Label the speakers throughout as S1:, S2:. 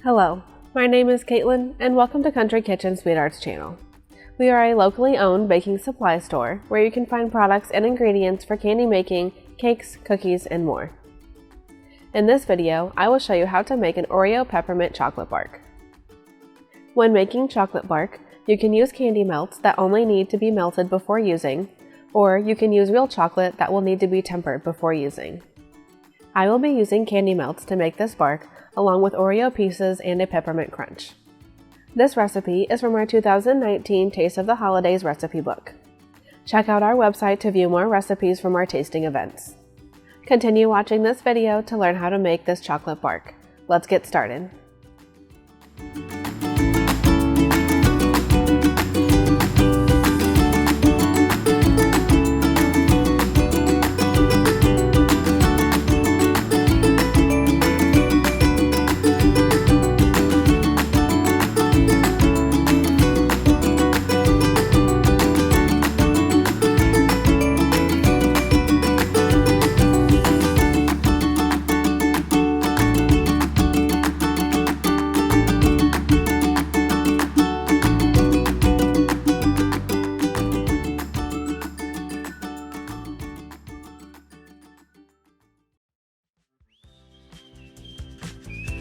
S1: Hello, my name is Caitlin, and welcome to Country Kitchen Sweethearts channel. We are a locally owned baking supply store where you can find products and ingredients for candy making, cakes, cookies, and more. In this video, I will show you how to make an Oreo peppermint chocolate bark. When making chocolate bark, you can use candy melts that only need to be melted before using, or you can use real chocolate that will need to be tempered before using. I will be using candy melts to make this bark, along with Oreo pieces and a peppermint crunch. This recipe is from our 2019 Taste of the Holidays recipe book. Check out our website to view more recipes from our tasting events. Continue watching this video to learn how to make this chocolate bark. Let's get started.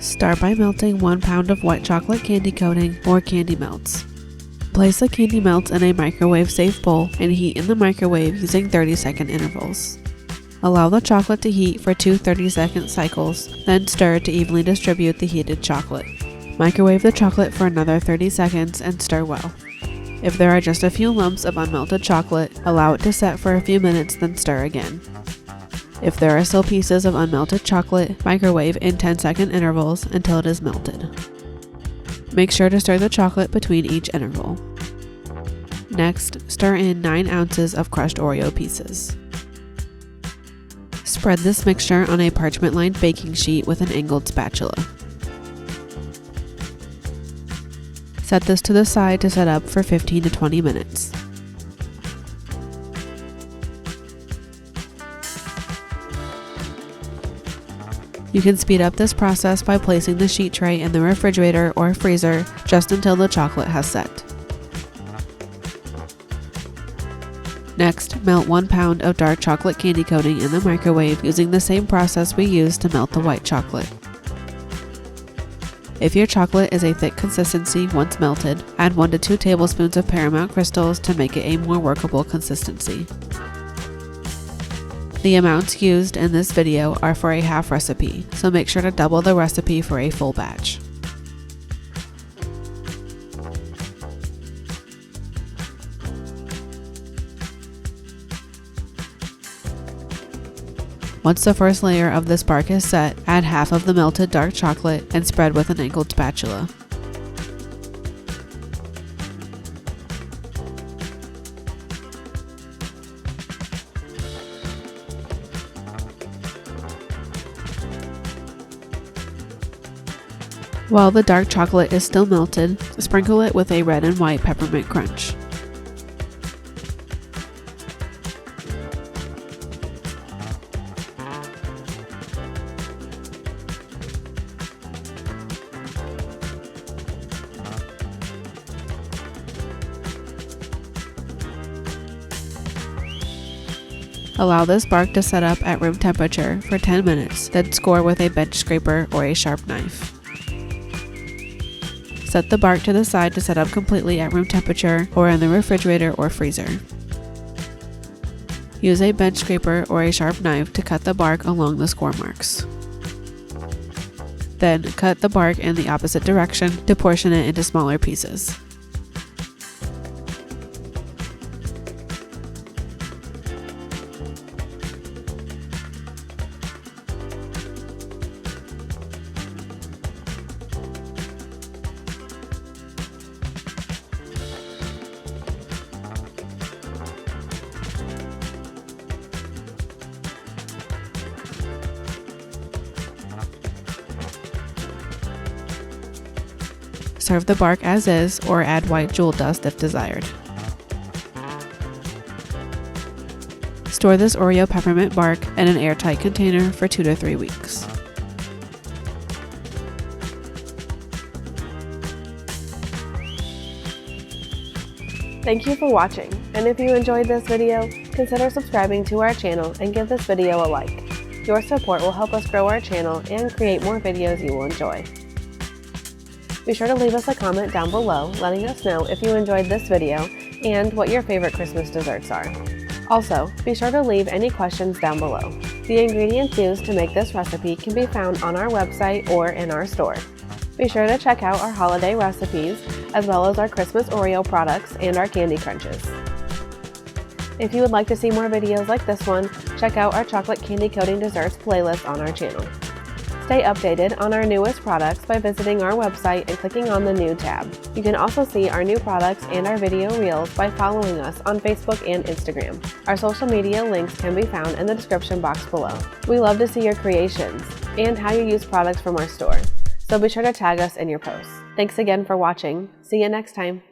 S1: Start by melting 1 pound of white chocolate candy coating or candy melts. Place the candy melts in a microwave-safe bowl and heat in the microwave using 30-second intervals. Allow the chocolate to heat for 2 30-second cycles, then stir to evenly distribute the heated chocolate. Microwave the chocolate for another 30 seconds and stir well. If there are just a few lumps of unmelted chocolate, allow it to set for a few minutes, then stir again. If there are still pieces of unmelted chocolate, microwave in 10-second intervals until it is melted. Make sure to stir the chocolate between each interval. Next, stir in 9 ounces of crushed Oreo pieces. Spread this mixture on a parchment-lined baking sheet with an angled spatula. Set this to the side to set up for 15 to 20 minutes. You can speed up this process by placing the sheet tray in the refrigerator or freezer just until the chocolate has set. Next, melt 1 pound of dark chocolate candy coating in the microwave using the same process we used to melt the white chocolate. If your chocolate is a thick consistency once melted, add 1 to 2 tablespoons of Peppermint crystals to make it a more workable consistency. The amounts used in this video are for a half recipe, so make sure to double the recipe for a full batch. Once the first layer of this bark is set, add half of the melted dark chocolate and spread with an angled spatula. While the dark chocolate is still melted, sprinkle it with a red and white peppermint crunch. Allow this bark to set up at room temperature for 10 minutes, then score with a bench scraper or a sharp knife. Set the bark to the side to set up completely at room temperature or in the refrigerator or freezer. Use a bench scraper or a sharp knife to cut the bark along the score marks. Then cut the bark in the opposite direction to portion it into smaller pieces. Serve the bark as is or add white jewel dust if desired. Store this Oreo peppermint bark in an airtight container for 2 to 3 weeks. Thank you for watching, and if you enjoyed this video, consider subscribing to our channel and give this video a like. Your support will help us grow our channel and create more videos you will enjoy. Be sure to leave us a comment down below letting us know if you enjoyed this video and what your favorite Christmas desserts are. Also, be sure to leave any questions down below. The ingredients used to make this recipe can be found on our website or in our store. Be sure to check out our holiday recipes, as well as our Christmas Oreo products and our candy crunches. If you would like to see more videos like this one, check out our chocolate candy coating desserts playlist on our channel. Stay updated on our newest products by visiting our website and clicking on the new tab. You can also see our new products and our video reels by following us on Facebook and Instagram. Our social media links can be found in the description box below. We love to see your creations and how you use products from our store, so be sure to tag us in your posts. Thanks again for watching. See you next time.